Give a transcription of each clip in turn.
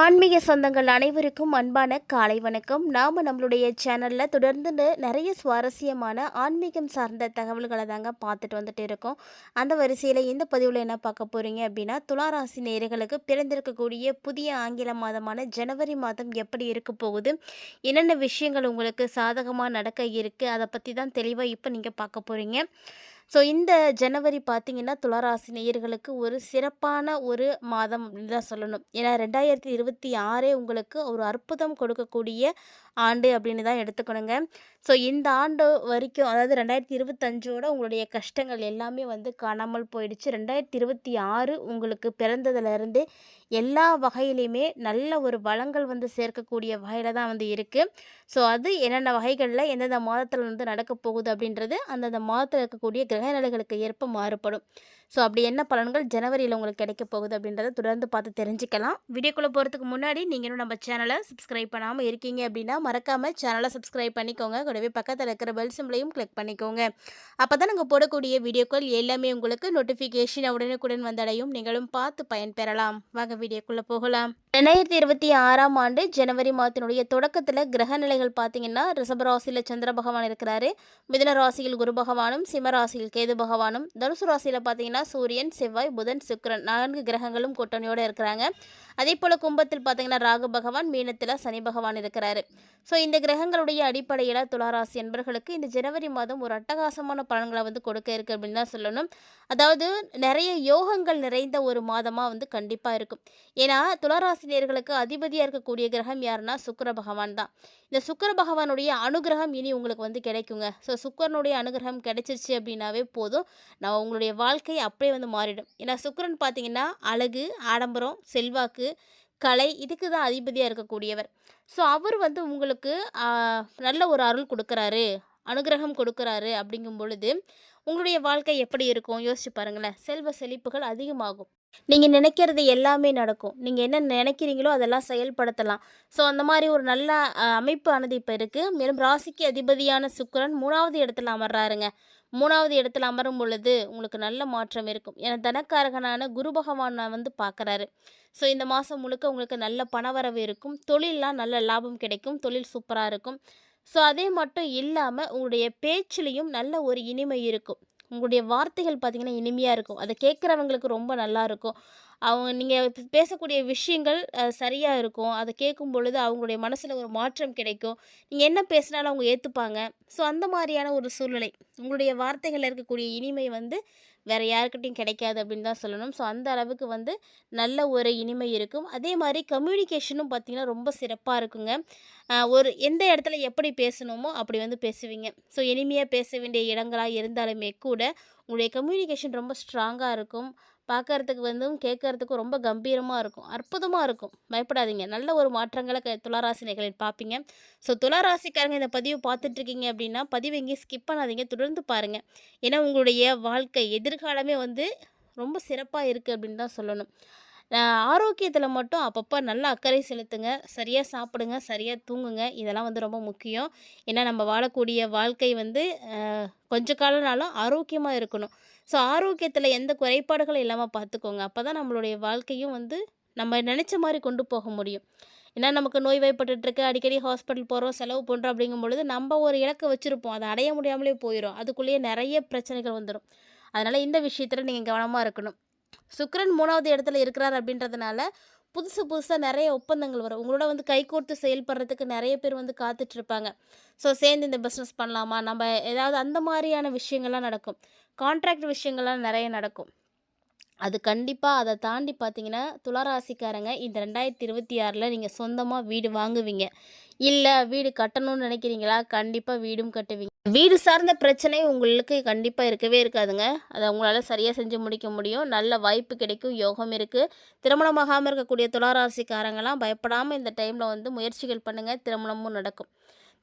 ஆன்மீக சொந்தங்கள் அனைவருக்கும் அன்பான காலை வணக்கம். நாம் நம்மளுடைய சேனலில் தொடர்ந்து நிறைய சுவாரஸ்யமான ஆன்மீகம் சார்ந்த தகவல்களை தாங்க பார்த்துட்டு வந்துட்டு இருக்கோம். அந்த வரிசையில் இந்த பதிவில் என்ன பார்க்க போகிறீங்க அப்படின்னா, துளாராசி நேயர்களுக்கு பிறந்திருக்கக்கூடிய புதிய ஆங்கில மாதமான ஜனவரி மாதம் எப்படி இருக்க போகுது, என்னென்ன விஷயங்கள் உங்களுக்கு சாதகமாக நடக்க இருக்குது, அதை பற்றி தான் தெளிவாக இப்போ நீங்கள் பார்க்க போகிறீங்க. ஸோ இந்த ஜனவரி பார்த்திங்கன்னா துளாராசி நேயர்களுக்கு ஒரு சிறப்பான ஒரு மாதம் அப்படின்னு தான் சொல்லணும். ஏன்னா 2026 உங்களுக்கு ஒரு அற்புதம் கொடுக்கக்கூடிய ஆண்டு அப்படின்னு தான் எடுத்துக்கணுங்க. ஸோ இந்த ஆண்டு வரைக்கும், அதாவது 2025ஓட உங்களுடைய கஷ்டங்கள் எல்லாமே வந்து காணாமல் போயிடுச்சு. 2026 உங்களுக்கு பிறந்ததுலேருந்து எல்லா வகையிலையுமே நல்ல ஒரு வளங்கள் வந்து சேர்க்கக்கூடிய வகையில் தான் வந்து இருக்குது. ஸோ அது என்னென்ன வகைகளில் எந்தெந்த மாதத்தில் வந்து நடக்க போகுது அப்படின்றது அந்தந்த மாதத்தில் இருக்கக்கூடிய கிரகநிலைகளுக்கு ஏற்ப மாறுபடும். ஸோ அப்படி என்ன பலன்கள் ஜனவரியில் உங்களுக்கு கிடைக்க போகுது அப்படின்றத தொடர்ந்து பார்த்து தெரிஞ்சுக்கலாம். வீடியோக்குள்ளே போகிறதுக்கு முன்னாடி நீங்கள் இன்னும் நம்ம சேனலை சப்ஸ்கிரைப் பண்ணாமல் இருக்கீங்க அப்படின்னா மறக்காமல் சேனலை சப்ஸ்கிரைப் பண்ணிக்கோங்க. கூடவே பக்கத்தில் இருக்கிற பெல் சிம்பிளையும் கிளிக் பண்ணிக்கோங்க. அப்போ தான் நாங்கள் போடக்கூடிய வீடியோக்கள் எல்லாமே உங்களுக்கு நோட்டிஃபிகேஷன் உடனுக்குடன் வந்தடையும். நீங்களும் பார்த்து பயன்பெறலாம். வாங்க வீடியோக்குள்ளே போகலாம். 2026ஆம் ஆண்டு ஜனவரி மாதத்தினுடைய தொடக்கத்தில் கிரகநிலைகள் பார்த்தீங்கன்னா, ரிஷபராசியில் சந்திர பகவான் இருக்கிறாரு, மிதுன ராசியில் குரு பகவானும், சிம்ம ராசியில் கேது பகவானும், தனுசு ராசியில் பார்த்தீங்கன்னா சூரியன், செவ்வாய், புதன், சுக்கிரன் 4 கிரகங்களும் கூட்டணியோடு இருக்கிறாங்க. அதே போல் கும்பத்தில் பார்த்தீங்கன்னா ராகு பகவான், மீனத்தில் சனி பகவான் இருக்கிறாரு. ஸோ இந்த கிரகங்களுடைய அடிப்படையில் துளாராசி என்பர்களுக்கு இந்த ஜனவரி மாதம் ஒரு அட்டகாசமான பலன்களை வந்து கொடுக்க இருக்குது அப்படின்னு தான் சொல்லணும். அதாவது நிறைய யோகங்கள் நிறைந்த ஒரு மாதமாக வந்து கண்டிப்பாக இருக்கும். ஏன்னா துளாராசினியர்களுக்கு அதிபதியாக இருக்கக்கூடிய கிரகம் யாருன்னா சுக்கிர பகவான் தான். இந்த சுக்கிர பகவானுடைய அனுகிரகம் இனி உங்களுக்கு வந்து கிடைக்குங்க. ஸோ சுக்கிரனுடைய அனுகிரகம் கிடைச்சிருச்சு அப்படின்னாவே போதும், நான் உங்களுடைய வாழ்க்கை அப்படியே வந்து மாறிடும். ஏன்னா சுக்கிரன் பார்த்தீங்கன்னா அழகு, ஆடம்பரம், செல்வாக்கு, கலை, இதுக்கு தான் அதிபதியாக இருக்கக்கூடியவர். ஸோ அவர் வந்து உங்களுக்கு நல்ல ஒரு அருள் கொடுக்குறாரு, அனுகிரகம் கொடுக்குறாரு. அப்படிங்கும் பொழுது உங்களுடைய வாழ்க்கை எப்படி இருக்கும் யோசிச்சு பாருங்களேன். செல்வ செழிப்புகள் அதிகமாகும். நீங்கள் நினைக்கிறது எல்லாமே நடக்கும். நீங்கள் என்ன நினைக்கிறீங்களோ அதெல்லாம் செயல்படுத்தலாம். ஸோ அந்த மாதிரி ஒரு நல்ல அமைப்பு ஆனது இப்போ இருக்குது. மேலும் ராசிக்கு அதிபதியான சுக்கிரன் 3வது இடத்துல அமர்றாருங்க. 3வது இடத்துல அமரும் பொழுது உங்களுக்கு நல்ல மாற்றம் இருக்கும். ஏன்னா தனக்காரகனான குரு பகவானை வந்து பார்க்குறாரு. ஸோ இந்த மாதம் முழுக்க உங்களுக்கு நல்ல பணவரவு இருக்கும். தொழிலெலாம் நல்ல லாபம் கிடைக்கும். தொழில் சூப்பராக இருக்கும். ஸோ அதே மட்டும் இல்லாமல் உங்களுடைய பேச்சிலையும் நல்ல ஒரு இனிமை இருக்கும். உங்களுடைய வார்த்தைகள் பார்த்திங்கன்னா இனிமையாக இருக்கும். அதை கேட்குறவங்களுக்கு ரொம்ப நல்லா இருக்கும். அவங்க நீங்கள் பேசக்கூடிய விஷயங்கள் சரியாக இருக்கும். அதை கேட்கும் பொழுது அவங்களுடைய மனசில் ஒரு மாற்றம் கிடைக்கும். நீங்கள் என்ன பேசினாலும் அவங்க ஏற்றுப்பாங்க. ஸோ அந்த மாதிரியான ஒரு சூழ்நிலை, உங்களுடைய வார்த்தைகளில் இருக்கக்கூடிய இனிமை வந்து வேறு யாருக்கிட்டையும் கிடைக்காது அப்படின்னு தான் சொல்லணும். ஸோ அந்த அளவுக்கு வந்து நல்ல ஒரு இனிமை இருக்கும். அதே மாதிரி கம்யூனிகேஷனும் பார்த்திங்கன்னா ரொம்ப சிறப்பாக இருக்குங்க. ஒரு எந்த இடத்துல எப்படி பேசணுமோ அப்படி வந்து பேசுவீங்க. ஸோ இனிமையாக பேச வேண்டிய இடங்களாக இருந்தாலுமே கூட உங்களுடைய கம்யூனிகேஷன் ரொம்ப ஸ்ட்ராங்காக இருக்கும். பார்க்கறதுக்கு வந்து கேட்கறதுக்கும் ரொம்ப கம்பீரமாக இருக்கும். அற்புதமாக இருக்கும். பயப்படாதீங்க. நல்ல ஒரு மாற்றங்களை துளாராசினிகளில் பார்ப்பீங்க. ஸோ துளாராசிக்காரங்க இந்த பதிவு பார்த்துட்ருக்கீங்க அப்படின்னா பதிவு எங்கேயும் ஸ்கிப் பண்ணாதீங்க, தொடர்ந்து பாருங்கள். ஏன்னா உங்களுடைய வாழ்க்கை எதிர்காலமே வந்து ரொம்ப சிறப்பாக இருக்குது அப்படின்னு தான் சொல்லணும். ஆரோக்கியத்தில் மட்டும் அப்பப்போ நல்லா அக்கறை செலுத்துங்க. சரியாக சாப்பிடுங்க, சரியாக தூங்குங்க. இதெல்லாம் வந்து ரொம்ப முக்கியம். ஏன்னா நம்ம வாழக்கூடிய வாழ்க்கை வந்து கொஞ்ச காலனாலும் ஆரோக்கியமாக இருக்கணும். ஸோ ஆரோக்கியத்தில் எந்த குறைபாடுகளும் இல்லாமல் பார்த்துக்கோங்க. அப்போ தான் நம்மளுடைய வாழ்க்கையும் வந்து நம்ம நினச்ச மாதிரி கொண்டு போக முடியும். ஏன்னா நமக்கு நோய்வாய்ப்பட்டுருக்கு, அடிக்கடி ஹாஸ்பிட்டல் போகிறோம், செலவு பண்ணுறோம். அப்படிங்கும் பொழுது நம்ம ஒரு இலக்கை வச்சுருப்போம், அதை அடைய முடியாமலே போயிடும். அதுக்குள்ளேயே நிறைய பிரச்சனைகள் வந்துடும். அதனால் இந்த விஷயத்தில் நீங்கள் கவனமாக இருக்கணும். சுக்கிரன் 3வது இடத்துல இருக்கிறார் அப்படின்றதுனால புதுசாக நிறைய ஒப்பந்தங்கள் வரும். உங்களோட வந்து கைகோர்த்து செயல்படுறதுக்கு நிறைய பேர் வந்து காத்துட்ருப்பாங்க. ஸோ சேர்ந்து இந்த பிஸ்னஸ் பண்ணலாமா, நம்ம ஏதாவது அந்த மாதிரியான விஷயங்கள்லாம் நடக்கும். கான்ட்ராக்ட் விஷயங்கள்லாம் நிறைய நடக்கும். அது கண்டிப்பாக அதை தாண்டி பார்த்தீங்கன்னா துளாராசிக்காரங்க இந்த 2026 நீங்கள் சொந்தமாக வீடு வாங்குவீங்க. இல்லை வீடு கட்டணும்னு நினைக்கிறீங்களா, கண்டிப்பாக வீடும் கட்டுவீங்க. வீடு சார்ந்த பிரச்சனை உங்களுக்கு கண்டிப்பாக இருக்கவே இருக்காதுங்க. அதை உங்களால் சரியாக செஞ்சு முடிக்க முடியும். நல்ல வாய்ப்பு கிடைக்கும், யோகம் இருக்குது. திருமணமாகாமல் இருக்கக்கூடிய துளாராசிக்காரங்களாம் பயப்படாமல் இந்த டைமில் வந்து முயற்சிகள் பண்ணுங்கள், திருமணமும் நடக்கும்.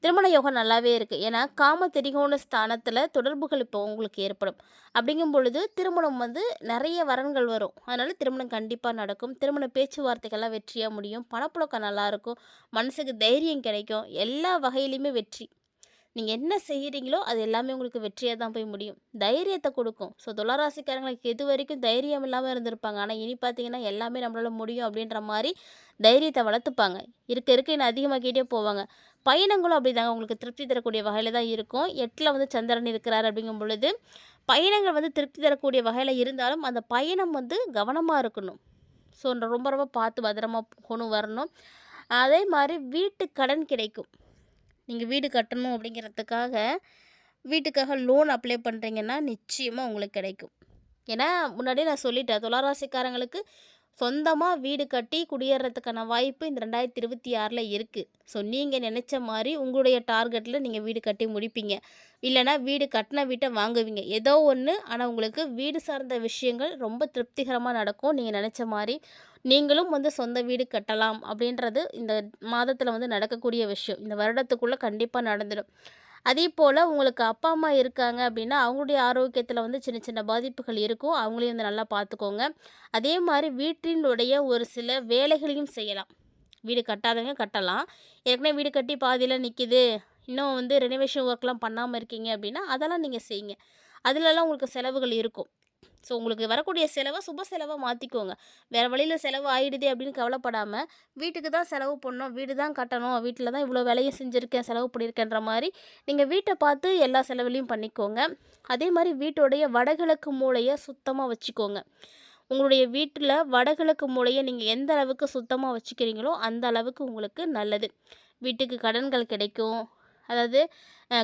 திருமண யோகம் நல்லாவே இருக்குது. ஏன்னா காம திரிகோண ஸ்தானத்தில் தொடர்புகள் இப்போ உங்களுக்கு ஏற்படும். அப்படிங்கும் பொழுது திருமணம் வந்து நிறைய வரன்கள் வரும். அதனால் திருமணம் கண்டிப்பாக நடக்கும். திருமண பேச்சுவார்த்தைகள்லாம் வெற்றியாக முடியும். பணப்புழக்கம் நல்லாயிருக்கும். மனசுக்கு தைரியம் கிடைக்கும். எல்லா வகையிலையுமே வெற்றி. நீங்க என்ன செய்றீங்களோ, அது எல்லாமே உங்களுக்கு வெற்றியா தான் போய் முடியும். தைரியத்த குடுக்கும். ஸோ துளாராசிக்காரங்களுக்கு இதுவரைக்கும் தைரியம் இல்லாம இருந்திருப்பாங்க. ஆனா இனி பார்த்தீங்கன்னா, எல்லாமே நம்மளால முடியும் அப்படின்ற மாரி தைரியத்த வளர்த்துப்பாங்க. இருக்க இருக்க இன்னும் அதிகமாக்கிட்டே போவாங்க. பயணங்களும் அப்படிதாங்க உங்களுக்கு திருப்தி தரக்கூடிய வகையில தான் இருக்கும். 8ல வந்து சந்திரன் இருக்கிறார் அப்படிங்கும் பொழுது, பயணங்கள் வந்து திருப்தி தரக்கூடிய வகையில இருந்தாலும், அந்த பயணம் வந்து கவனமா இருக்கணும். ஸோ ரொம்ப ரொம்ப பார்த்து பத்திரமா போகணும் வரணும். அதே மாரி வீட்டு கடன் கிடைக்கும். நீங்க வீடு கட்டணும் அப்படிங்கிறதுக்காக, வீட்டுக்காக லோன் அப்ளை பண்ணுறீங்கன்னா, நிச்சயமா உங்களுக்கு கிடைக்கும். ஏன்னா, முன்னாடியே நான் சொல்லிட்டேன். துளாராசிக்காரங்களுக்கு சொந்தமா வீடு கட்டி குடியேறதுக்கான வாய்ப்பு இந்த 2026ல இருக்கு. ஸோ, நீங்க நெனைச்ச மாரி உங்களுடைய டார்கெட்ல நீங்க வீடு கட்டி முடிப்பீங்க. இல்லன்னா வீடு கட்டுன வீட்ட வாங்குவீங்க. ஏதோ ஒண்ணு. ஆனா, உங்களுக்கு வீடு சார்ந்த விஷயங்கள் ரொம்ப திருப்திகரமா நடக்கும். நீங்க நெனைச்ச மாரி. நீங்களும் வந்து சொந்த வீடு கட்டலாம் அப்படின்றது இந்த மாதத்துல வந்து நடக்கக்கூடிய விஷயம். இந்த வருடத்துக்குள்ள கண்டிப்பா நடந்துடும். அதேபோல உங்களுக்கு அப்பா, அம்மா இருக்காங்க அப்படின்னா, அவங்களுடைய ஆரோக்கியத்துல வந்து சின்ன சின்ன பாதிப்புகள் இருக்கும். அவங்களையும் வந்து நல்லா பார்த்துக்கோங்க. அதே மாரி வீட்டினுடைய ஒரு சில வேலைகளையும் செய்யலாம். வீடு கட்டாதவங்க கட்டலாம். ஏற்கனவே வீடு கட்டி பாதியில நிக்குது. இன்னும் வந்து ரெனோவேஷன் ஒர்க்லாம் பண்ணாம இருக்கீங்க அப்படின்னா, அதெல்லாம் நீங்க செய்யுங்க. அதுலலாம் உங்களுக்கு செலவுகள் இருக்கும். ஸோ உங்களுக்கு வரக்கூடிய செலவ சுப செலவா மாத்திக்கோங்க. வேற வழியில செலவு ஆயிடுதே அப்படின்னு கவலைப்படாம, வீட்டுக்கு தான் செலவு பண்ணணும், வீடு தான் கட்டணும், வீட்ல தான் இவ்வளோ வேலையும் செஞ்சிருக்கேன், செலவு பண்ணியிருக்கேன்ற மாரி, நீங்க வீட்ட பார்த்து எல்லா செலவுலையும் பண்ணிக்கோங்க. அதே மாரி வீட்டோடைய வடகிழக்கு மூலைய சுத்தமா வச்சுக்கோங்க. உங்களுடைய வீட்டில வடகிழக்கு மூலைய நீங்க எந்த அளவுக்கு சுத்தமா வச்சுக்கிறீங்களோ, அந்த அளவுக்கு உங்களுக்கு நல்லது. வீட்டுக்கு கடன்கள் கிடைக்கும். அதாவது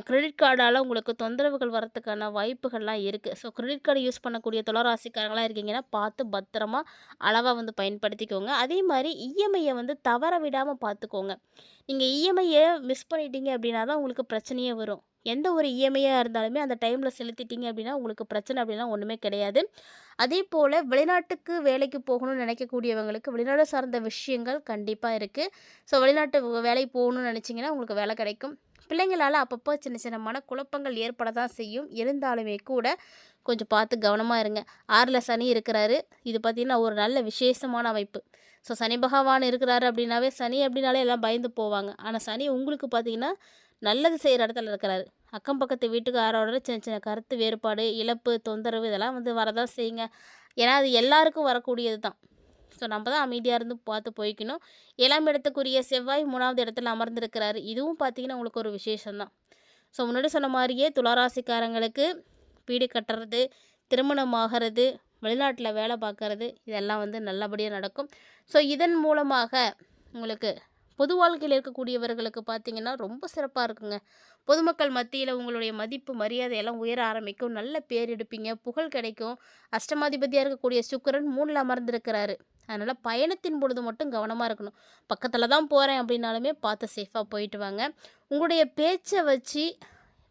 கிரெடிட் கார்டால உங்களுக்கு தொந்தரவுகள் வரத்துக்கான வாய்ப்புகள்லாம் இருக்குது. ஸோ கிரெடிட் கார்டு யூஸ் பண்ணக்கூடிய துளாராசிக்காரங்களா இருக்கீங்கன்னா, பார்த்து பத்திரமா அளவா வந்து பயன்படுத்திக்கோங்க. அதே மாரி இஎம்ஐய வந்து தவற விடாம பார்த்துக்கோங்க. நீங்க இஎம்ஐய மிஸ் பண்ணிட்டீங்க அப்படின்னா தான் உங்களுக்கு பிரச்சனையே வரும். எந்த ஒரு இஎம்ஐயா இருந்தாலுமே அந்த டைம்ல செலுத்திட்டீங்க அப்படின்னா, உங்களுக்கு பிரச்சனை அப்படிலாம் ஒண்ணுமே கிடையாது. அதேபோல வெளிநாட்டுக்கு வேலைக்கு போகணும்னு நினைக்கக்கூடியவங்களுக்கு வெளிநாடு சார்ந்த விஷயங்கள் கண்டிப்பா இருக்கு. ஸோ வெளிநாட்டு வேலைக்கு போகணும்னு நினைச்சீங்கன்னா, உங்களுக்கு வேலை கிடைக்கும். பிள்ளைங்களால அப்பப்போ சின்ன சின்ன மனக்குழப்பங்கள் ஏற்பட தான் செய்யும். இருந்தாலுமே கூட கொஞ்சம் பார்த்து கவனமா இருங்க. 6ல சனி இருக்கிறாரு. இது பார்த்தீங்கன்னா, ஒரு நல்ல விசேஷமான அமைப்பு. ஸோ சனி பகவான் இருக்கிறாரு அப்படின்னாவே, சனி அப்படின்னாலே எல்லாம் பயந்து போவாங்க. ஆனா சனி உங்களுக்கு பார்த்தீங்கன்னா, நல்லது செய்ற இடத்துல இருக்கிறாரு. அக்கம் பக்கத்து வீட்டுக்காரோட சின்ன சின்ன கருத்து வேறுபாடு, இழப்பு, தொந்தரவு இதெல்லாம் வந்து வரதான் செய்யுங்க. ஏன்னா, அது எல்லாருக்கும் வரக்கூடியது தான். ஸோ நம்ம தான் அமைதியா இருந்து பார்த்து போய்க்கணும். 7ஆம் இடத்துக்குரிய செவ்வாய் 3வது இடத்துல அமர்ந்திருக்கிறாரு. இதுவும் பார்த்தீங்கன்னா, உங்களுக்கு ஒரு விசேஷம் தான். ஸோ முன்னாடி சொன்ன மாரியே துளாராசிக்காரங்களுக்கு வீடு கட்டுறது, திருமணம் ஆகிறது, வெளிநாட்டில வேலை பார்க்கறது இதெல்லாம் வந்து நல்லபடியா நடக்கும். ஸோ இதன் மூலமாக உங்களுக்கு பொது வாழ்க்கையில இருக்கக்கூடியவர்களுக்கு பார்த்தீங்கன்னா, ரொம்ப சிறப்பா இருக்குங்க. பொதுமக்கள் மத்தியில உங்களுடைய மதிப்பு, மரியாதை எல்லாம் உயர ஆரம்பிக்கும். நல்ல பேர் எடுப்பீங்க, புகழ் கிடைக்கும். அஷ்டமாதிபதியா இருக்கக்கூடிய சுக்கிரன் 3ல அமர்ந்திருக்கிறாரு. அதனால பயணத்தின் பொழுது மட்டும் கவனமா இருக்கணும். பக்கத்துல தான் போறேன் அப்படின்னாலுமே பார்த்து சேஃபா போயிட்டு வாங்க. உங்களுடைய பேச்ச வச்சு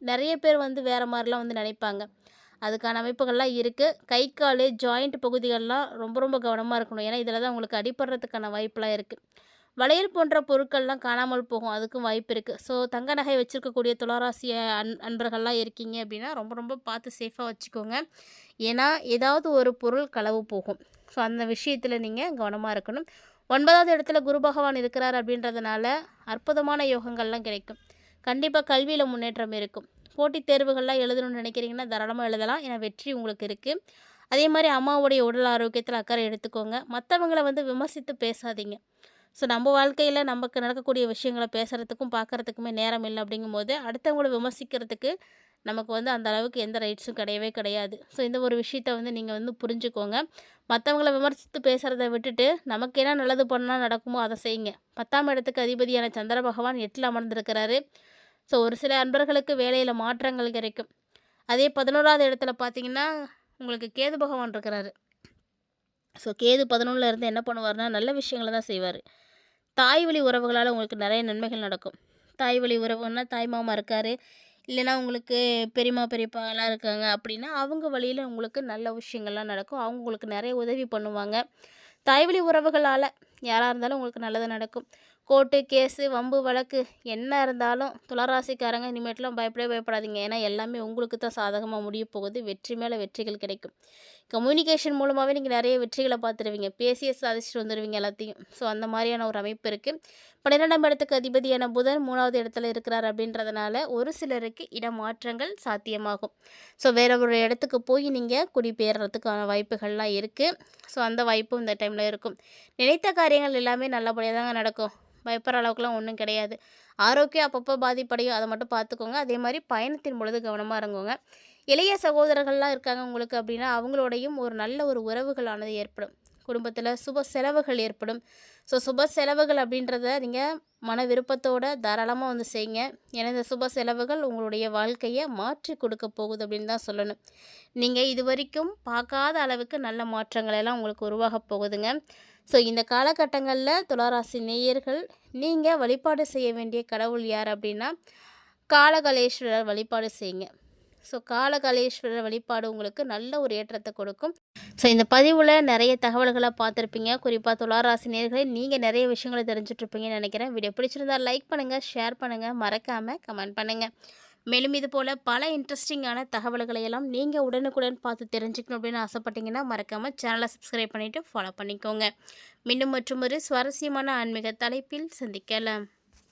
நெறைய பேர் வந்து வேற மாரிலாம் வந்து நினைப்பாங்க. அதுக்கான அமைப்புகள்லாம் இருக்கு. கை, காலு, ஜாயிண்ட் பகுதிகள்லாம் ரொம்ப ரொம்ப கவனமா இருக்கணும். ஏன்னா, இதில தான் உங்களுக்கு அடிபடுறதுக்கான வாய்ப்புலாம் இருக்கு. வளையல் போன்ற பொருட்கள்லாம் காணாமல் போகும். அதுக்கும் வாய்ப்பு இருக்கு. ஸோ தங்க நகை வச்சிருக்கக்கூடிய துளாராசி அன்பர்கள்லாம் இருக்கீங்க அப்படின்னா, ரொம்ப ரொம்ப பார்த்து சேஃபா வச்சுக்கோங்க. ஏன்னா, ஏதாவது ஒரு பொருள் களவு போகும். ஸோ அந்த விஷயத்தில நீங்க கவனமா இருக்கணும். 9வது இடத்துல குரு பகவான் இருக்கிறார் அப்படின்றதுனால, அற்புதமான யோகங்கள்லாம் கிடைக்கும். கண்டிப்பா கல்வியில முன்னேற்றம் இருக்கும். போட்டித் தேர்வுகள்லாம் எழுதணும்னு நினைக்கிறீங்கன்னா, தாராளமா எழுதலாம். ஏன்னா வெற்றி உங்களுக்கு இருக்கு. அதே மாரி அம்மாவுடைய உடல் ஆரோக்கியத்தில அக்கறை எடுத்துக்கோங்க. மத்தவங்கள வந்து விமர்சித்து பேசாதீங்க. ஸோ நம்ம வாழ்க்கையில நமக்கு நடக்கக்கூடிய விஷயங்கள பேசுறதுக்கும், பார்க்கறதுக்குமே நேரம் இல்ல அப்படிங்கும்போது, அடுத்தவங்கள விமர்சிக்கிறதுக்கு நமக்கு வந்து அந்த அளவுக்கு எந்த ரைட்ஸும் கிடையவே கிடையாது. ஸோ இந்த ஒரு விஷயத்த வந்து நீங்க வந்து புரிஞ்சுக்கோங்க. மத்தவங்கள விமர்சித்து பேசுறத விட்டுட்டு, நமக்கு என்ன நல்லது பண்ணா நடக்குமோ அத செய்யுங்க. 10ஆம் இடத்துக்கு அதிபதியான சந்திர பகவான் 8ல அமர்ந்திருக்கிறாரு. ஸோ ஒரு சில அன்பர்களுக்கு வேலையில மாற்றங்கள் கிடைக்கும். அதே 11வது இடத்துல பார்த்தீங்கன்னா, உங்களுக்கு கேது பகவான் இருக்கிறாரு. ஸோ கேது 11ல இருந்து என்ன பண்ணுவாருன்னா, நல்ல விஷயங்கள தான் செய்வாரு. தாய் வழி உறவுகளால் உங்களுக்கு நிறைய நன்மைகள் நடக்கும். தாய் வழி உறவுன்னா தாய் மாமா இருக்காரு. இல்லைன்னா உங்களுக்கு பெரியம்மா, பெரியப்பாலாம் இருக்காங்க அப்படின்னா, அவங்க வழியில உங்களுக்கு நல்ல விஷயங்கள்லாம் நடக்கும். அவங்க உங்களுக்கு நிறைய உதவி பண்ணுவாங்க. தாய் வழி உறவுகளால யாராக இருந்தாலும் உங்களுக்கு நல்லது நடக்கும். கோர்ட்டு, கேஸு, வம்பு, வழக்கு என்ன இருந்தாலும் துளாராசிக்காரங்க இனிமேட்டுலாம் பயப்படாதீங்க. ஏன்னா எல்லாமே உங்களுக்கு தான் சாதகமாக முடிய போகுது. வெற்றி மேலே வெற்றிகள் கிடைக்கும். கம்யூனிகேஷன் மூலமாகவே நீங்கள் நிறைய வெற்றிகளை பார்த்துருவீங்க. பேசியே சாதிச்சுட்டு வந்துடுவீங்க எல்லாத்தையும். ஸோ அந்த மாதிரியான ஒரு அமைப்பு இருக்குது. 12ஆம் இடத்துக்கு அதிபதியான புதன் 3வது இடத்துல இருக்கிறார் அப்படின்றதுனால ஒரு சிலருக்கு இடமாற்றங்கள் சாத்தியமாகும். ஸோ வேற ஒரு இடத்துக்கு போய் நீங்கள் குடிபெயர்றதுக்கான வாய்ப்புகள்லாம் இருக்குது. ஸோ அந்த வாய்ப்பும் இந்த டைமில் இருக்கும். நினைத்த காரியங்கள் எல்லாமே நல்லபடியாக தாங்க நடக்கும். பயப்படுற அளவுக்குலாம் ஒன்றும் கிடையாது. ஆரோக்கியம் அப்பப்போ பாதிப்படையும், அதை மட்டும் பார்த்துக்கோங்க. அதே மாதிரி பயணத்தின் பொழுது கவனமாக இறங்குங்க. இளைய சகோதரர்கள்லாம் இருக்காங்க உங்களுக்கு அப்படின்னா அவங்களோடையும் ஒரு நல்ல ஒரு உறவுகளானது ஏற்படும். குடும்பத்தில் சுப செலவுகள் ஏற்படும். ஸோ சுப செலவுகள் அப்படின்றத நீங்கள் மன விருப்பத்தோடு தாராளமாக வந்து செய்யுங்க. ஏன்னா இந்த சுப செலவுகள் உங்களுடைய வாழ்க்கையை மாற்றி கொடுக்க போகுது அப்படின்னு தான் சொல்லணும். நீங்கள் இது வரைக்கும் பார்க்காத அளவுக்கு நல்ல மாற்றங்கள் எல்லாம் உங்களுக்கு உருவாக போகுதுங்க. ஸோ இந்த காலகட்டங்களில் துளாராசி நேயர்கள் நீங்கள் வழிபாடு செய்ய வேண்டிய கடவுள் யார் அப்படின்னா காலகலேஸ்வரர் வழிபாடு செய்யுங்க. ஸோ காலகலேஸ்வரர் வழிபாடு உங்களுக்கு நல்ல ஒரு ஏற்றத்தை கொடுக்கும். ஸோ இந்த பதிவில் நிறைய தகவல்களை பார்த்துருப்பீங்க. குறிப்பாக துளாராசி நேயர்களே நீங்கள் நிறைய விஷயங்களை தெரிஞ்சுட்ருப்பீங்கன்னு நினைக்கிறேன். வீடியோ பிடிச்சிருந்தால் லைக் பண்ணுங்கள், ஷேர் பண்ணுங்கள், மறக்காமல் கமெண்ட் பண்ணுங்கள். மேலும் இது போல் பல இன்ட்ரெஸ்டிங்கான தகவல்களை எல்லாம் நீங்கள் உடனுக்குடன் பார்த்து தெரிஞ்சுக்கணும் அப்படின்னு ஆசைப்பட்டீங்கன்னா மறக்காமல் சேனலை சப்ஸ்கிரைப் பண்ணிவிட்டு ஃபாலோ பண்ணிக்கோங்க. மீண்டும் மற்றும் ஒரு சுவாரஸ்யமான ஆன்மீக தலைப்பில் சந்திக்கலாம்.